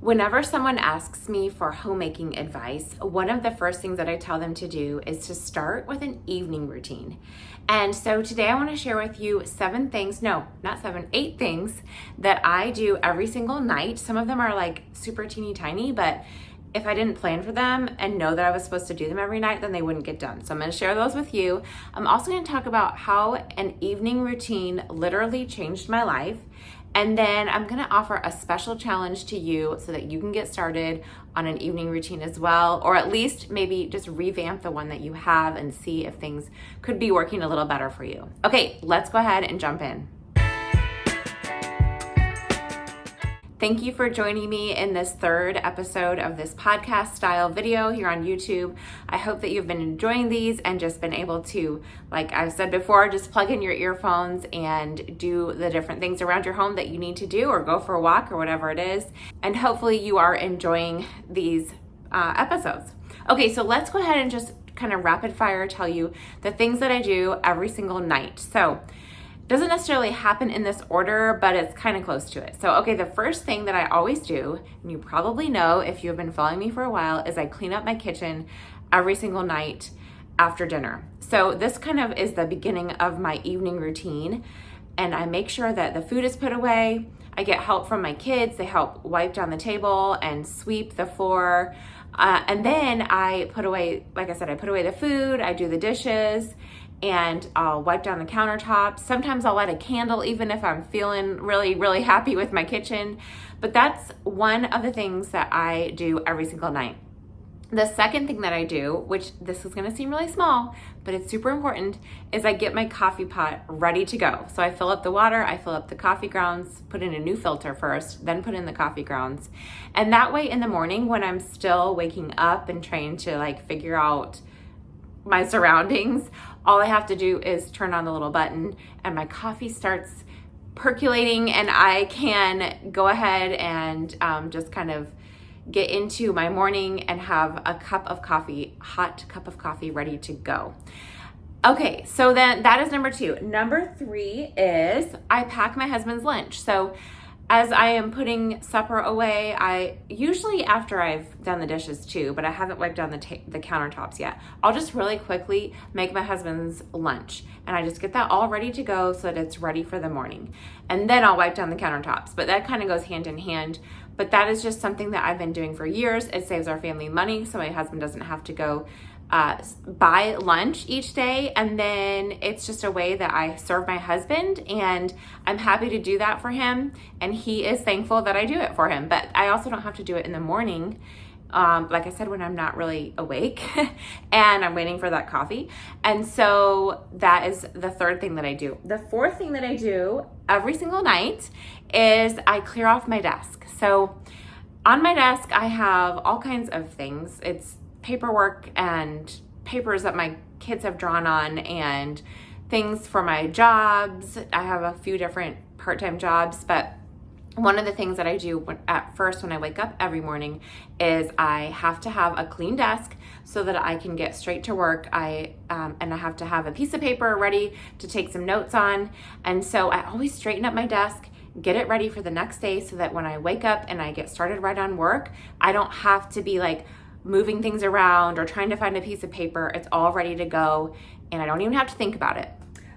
Whenever someone asks me for homemaking advice, one of the first things that I tell them to do is to start with an evening routine. And so today I want to share with you 8 things that I do every single night. Some of them are like super teeny tiny, but if I didn't plan for them and know that I was supposed to do them every night, then they wouldn't get done. So I'm going to share those with you. I'm also going to talk about how an evening routine literally changed my life. And then I'm going to offer a special challenge to you so that you can get started on an evening routine as well, or at least maybe just revamp the one that you have and see if things could be working a little better for you. Okay, let's go ahead and jump in. Thank you for joining me in this third episode of this podcast style video here on YouTube. I hope that you've been enjoying these and just been able to, like I've said before, just plug in your earphones and do the different things around your home that you need to do, or go for a walk or whatever it is. And hopefully you are enjoying these episodes. Okay, so let's go ahead and just kind of rapid fire tell you the things that I do every single night. So doesn't necessarily happen in this order, but it's kind of close to it. So, okay, the first thing that I always do, and you probably know if you have been following me for a while, is I clean up my kitchen every single night after dinner. So this kind of is the beginning of my evening routine, and I make sure that the food is put away. I get help from my kids. They help wipe down the table and sweep the floor. And then I put away, like I said, I put away the food, I do the dishes, and I'll wipe down the countertops. Sometimes I'll light a candle even if I'm feeling really, really happy with my kitchen. But that's one of the things that I do every single night. The second thing that I do, which this is gonna seem really small, but it's super important, is I get my coffee pot ready to go. So I fill up the water, I fill up the coffee grounds, put in a new filter first, then put in the coffee grounds. And that way in the morning when I'm still waking up and trying to like figure out my surroundings, all I have to do is turn on the little button and my coffee starts percolating, and I can go ahead and just kind of get into my morning and have a cup of coffee, hot cup of coffee ready to go. Okay, so then that is number 2. Number 3 is I pack my husband's lunch. So as I am putting supper away, I usually, after I've done the dishes too, but I haven't wiped down the countertops yet, I'll just really quickly make my husband's lunch. And I just get that all ready to go so that it's ready for the morning. And then I'll wipe down the countertops. But that kind of goes hand in hand. But that is just something that I've been doing for years. It saves our family money, so my husband doesn't have to go buy lunch each day. And then it's just a way that I serve my husband, and I'm happy to do that for him, and he is thankful that I do it for him. But I also don't have to do it in the morning, like I said, when I'm not really awake and I'm waiting for that coffee. And so that is the third thing that I do. The fourth thing that I do every single night is I clear off my desk. So on my desk I have all kinds of things. It's paperwork and papers that my kids have drawn on, and things for my jobs. I have a few different part-time jobs, but one of the things that I do at first when I wake up every morning is I have to have a clean desk so that I can get straight to work. And I have to have a piece of paper ready to take some notes on. And so I always straighten up my desk, get it ready for the next day, so that when I wake up and I get started right on work, I don't have to be like moving things around or trying to find a piece of paper. It's all ready to go, and I don't even have to think about it.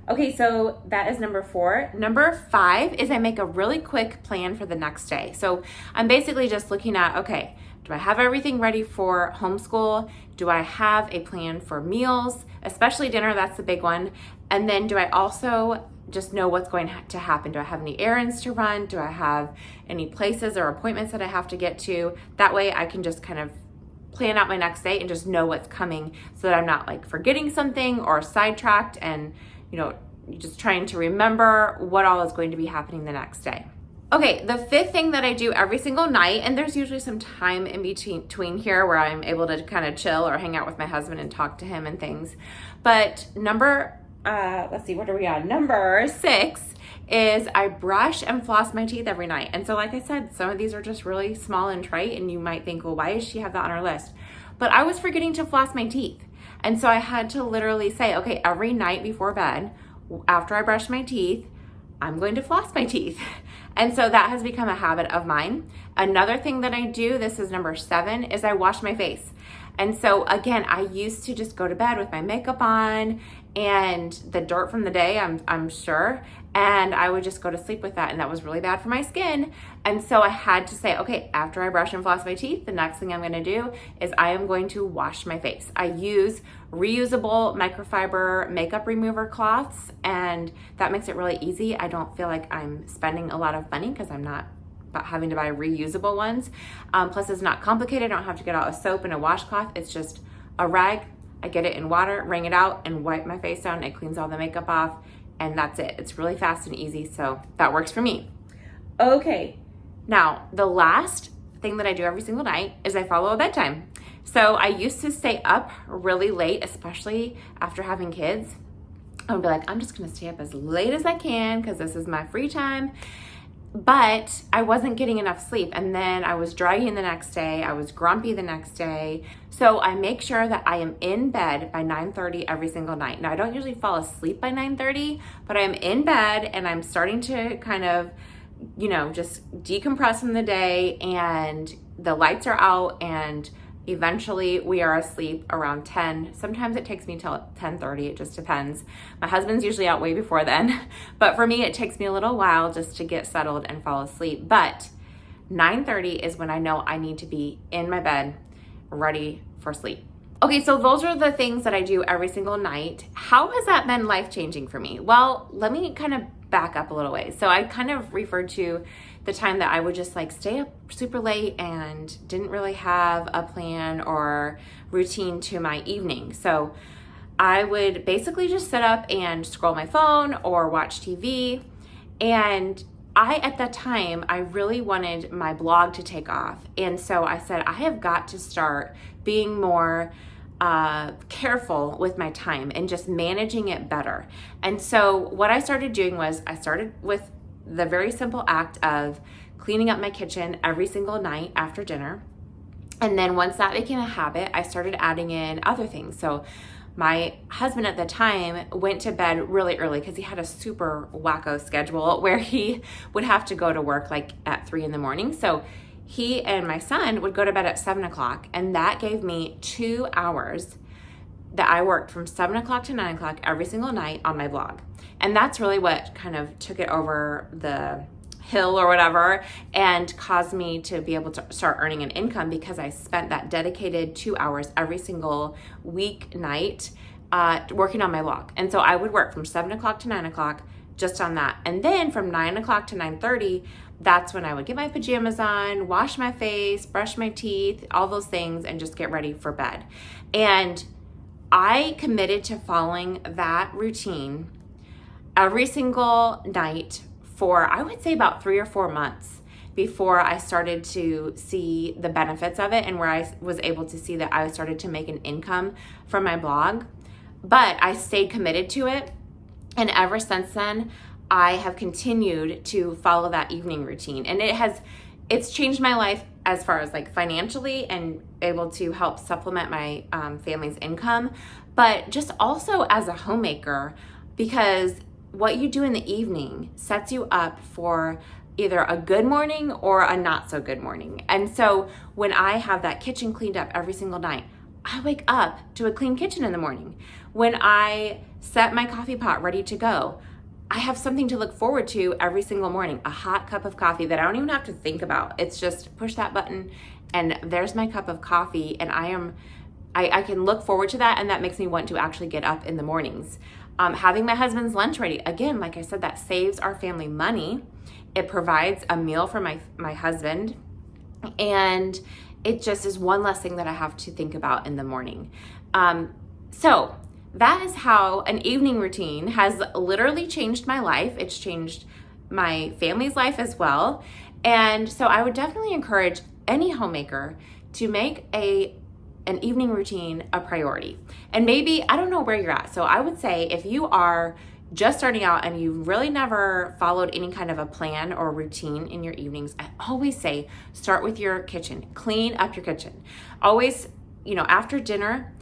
Okay, so that is number 4. Number 5 is I make a really quick plan for the next day. So I'm basically just looking at, okay, do I have everything ready for homeschool? Do I have a plan for meals, especially dinner? That's the big one. And then do I also just know what's going to happen? Do I have any errands to run? Do I have any places or appointments that I have to get to? That way I can just kind of plan out my next day and just know what's coming, so that I'm not like forgetting something or sidetracked and, you know, just trying to remember what all is going to be happening the next day. Okay, the 5th thing that I do every single night, and there's usually some time in between here where I'm able to kind of chill or hang out with my husband and talk to him and things. But number 6 is I brush and floss my teeth every night. And so like I said, some of these are just really small and trite, and you might think, well, why does she have that on her list? But I was forgetting to floss my teeth. And so I had to literally say, okay, every night before bed, after I brush my teeth, I'm going to floss my teeth. And so that has become a habit of mine. Another thing that I do, this is number 7, is I wash my face. And so again, I used to just go to bed with my makeup on and the dirt from the day, I'm sure, and I would just go to sleep with that, and that was really bad for my skin. And so I had to say, okay, after I brush and floss my teeth, the next thing I'm going to do is I am going to wash my face. I use reusable microfiber makeup remover cloths, and that makes it really easy. I don't feel like I'm spending a lot of money because I'm not having to buy reusable ones. Plus it's not complicated. I don't have to get out a soap and a washcloth. It's just a rag. I get it in water, wring it out, and wipe my face down. It cleans all the makeup off, and that's it. It's really fast and easy, so that works for me. Okay, now the last thing that I do every single night is I follow a bedtime. So I used to stay up really late, especially after having kids. I would be like, I'm just gonna stay up as late as I can because this is my free time. But I wasn't getting enough sleep, and then I was draggy the next day. I was grumpy the next day. So I make sure that I am in bed by 9:30 every single night. Now I don't usually fall asleep by 9:30, but I'm in bed and I'm starting to kind of, just decompress from the day, and the lights are out, and eventually we are asleep around 10. Sometimes it takes me till 10:30. It just depends. My husband's usually out way before then, but for me, it takes me a little while just to get settled and fall asleep. But 9:30 is when I know I need to be in my bed, ready for sleep. Okay, so those are the things that I do every single night. How has that been life-changing for me? Well, let me kind of back up a little way. So I kind of referred to the time that I would just stay up super late and didn't really have a plan or routine to my evening. So I would basically just sit up and scroll my phone or watch TV. And at that time, I really wanted my blog to take off. And so I said, I have got to start being more careful with my time and just managing it better. And so what I started doing was I started with the very simple act of cleaning up my kitchen every single night after dinner. And then once that became a habit, I started adding in other things. So my husband at the time went to bed really early because he had a super wacko schedule where he would have to go to work at 3 a.m. So he and my son would go to bed at 7 o'clock, and that gave me 2 hours that I worked from 7 o'clock to 9 o'clock every single night on my blog. And that's really what kind of took it over the hill or whatever and caused me to be able to start earning an income, because I spent that dedicated 2 hours every single weeknight working on my blog. And so I would work from 7 o'clock to 9 o'clock just on that. And then from 9 o'clock to 9:30, that's when I would get my pajamas on, wash my face, brush my teeth, all those things, and just get ready for bed. And I committed to following that routine every single night for, I would say, about 3 or 4 months before I started to see the benefits of it, and where I was able to see that I started to make an income from my blog. But I stayed committed to it. And ever since then, I have continued to follow that evening routine. And it's changed my life as far as financially and able to help supplement my family's income, but just also as a homemaker, because what you do in the evening sets you up for either a good morning or a not so good morning. And so when I have that kitchen cleaned up every single night, I wake up to a clean kitchen in the morning. When I set my coffee pot ready to go, I have something to look forward to every single morning, a hot cup of coffee that I don't even have to think about. It's just push that button and there's my cup of coffee, and I can look forward to that, and that makes me want to actually get up in the mornings. Having my husband's lunch ready, again, like I said, that saves our family money. It provides a meal for my husband, and it just is one less thing that I have to think about in the morning. So that is how an evening routine has literally changed my life. It's changed my family's life as well. And so I would definitely encourage any homemaker to make an evening routine a priority. And maybe, I don't know where you're at. So I would say if you are just starting out and you've really never followed any kind of a plan or routine in your evenings, I always say start with your kitchen. Clean up your kitchen. Always, after dinner,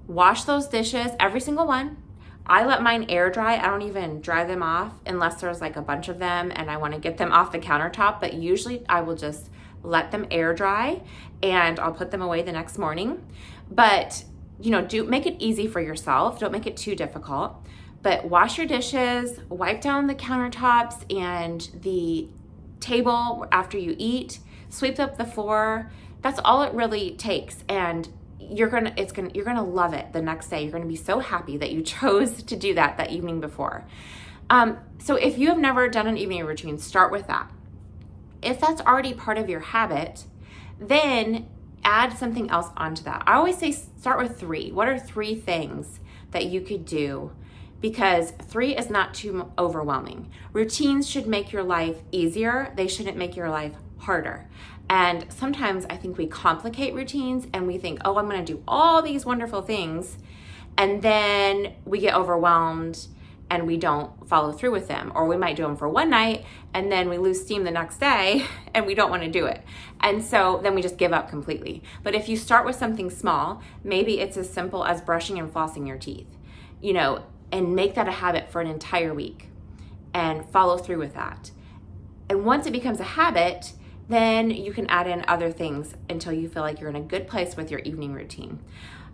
wash those dishes, every single one. I let mine air dry. I don't even dry them off unless there's like a bunch of them and I want to get them off the countertop. But usually I will just let them air dry and I'll put them away the next morning. But do make it easy for yourself. Don't make it too difficult. But wash your dishes, wipe down the countertops and the table after you eat, sweep up the floor. That's all it really takes. And you're gonna love it the next day. You're gonna be so happy that you chose to do that evening before. So if you have never done an evening routine, start with that. If that's already part of your habit, then add something else onto that. I always say start with 3. What are 3 things that you could do? Because 3 is not too overwhelming. Routines should make your life easier. They shouldn't make your life harder. And sometimes I think we complicate routines and we think, oh, I'm going to do all these wonderful things. And then we get overwhelmed and we don't follow through with them. Or we might do them for one night and then we lose steam the next day and we don't want to do it. And so then we just give up completely. But if you start with something small, maybe it's as simple as brushing and flossing your teeth, and make that a habit for an entire week and follow through with that. And once it becomes a habit, then you can add in other things until you feel like you're in a good place with your evening routine.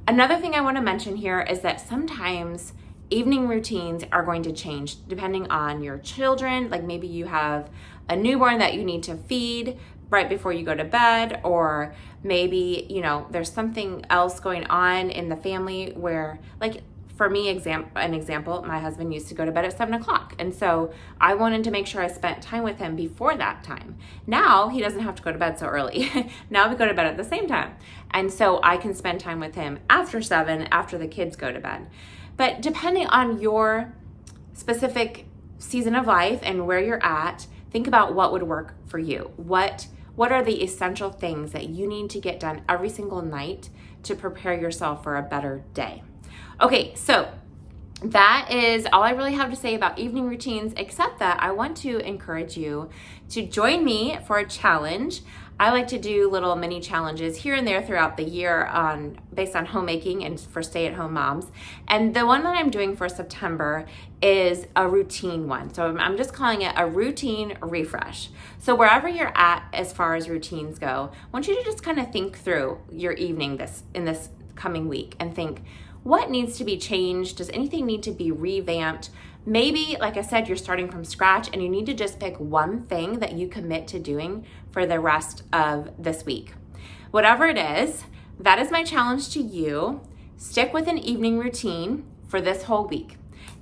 Another thing I want to mention here is that sometimes evening routines are going to change depending on your children. Like maybe you have a newborn that you need to feed right before you go to bed, or maybe, there's something else going on in the family where, like, for me, an example, my husband used to go to bed at 7 o'clock. And so I wanted to make sure I spent time with him before that time. Now he doesn't have to go to bed so early. Now we go to bed at the same time. And so I can spend time with him after 7, after the kids go to bed. But depending on your specific season of life and where you're at, think about what would work for you. What are the essential things that you need to get done every single night to prepare yourself for a better day? Okay, so that is all I really have to say about evening routines, except that I want to encourage you to join me for a challenge. I like to do little mini challenges here and there throughout the year based on homemaking and for stay-at-home moms. And the one that I'm doing for September is a routine one. So I'm just calling it a routine refresh. So wherever you're at as far as routines go, I want you to just kind of think through your evening in this coming week and think, what needs to be changed? Does anything need to be revamped? Maybe, like I said, you're starting from scratch and you need to just pick one thing that you commit to doing for the rest of this week. Whatever it is, that is my challenge to you. Stick with an evening routine for this whole week.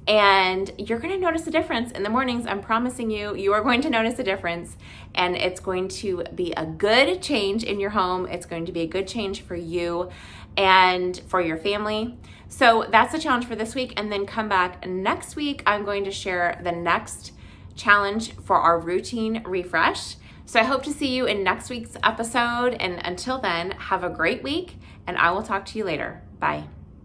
And you're going to notice a difference in the mornings. I'm promising you are going to notice a difference. And it's going to be a good change in your home. It's going to be a good change for you and for your family. So that's the challenge for this week. And then come back next week. I'm going to share the next challenge for our routine refresh. So I hope to see you in next week's episode. And until then, have a great week. And I will talk to you later. Bye.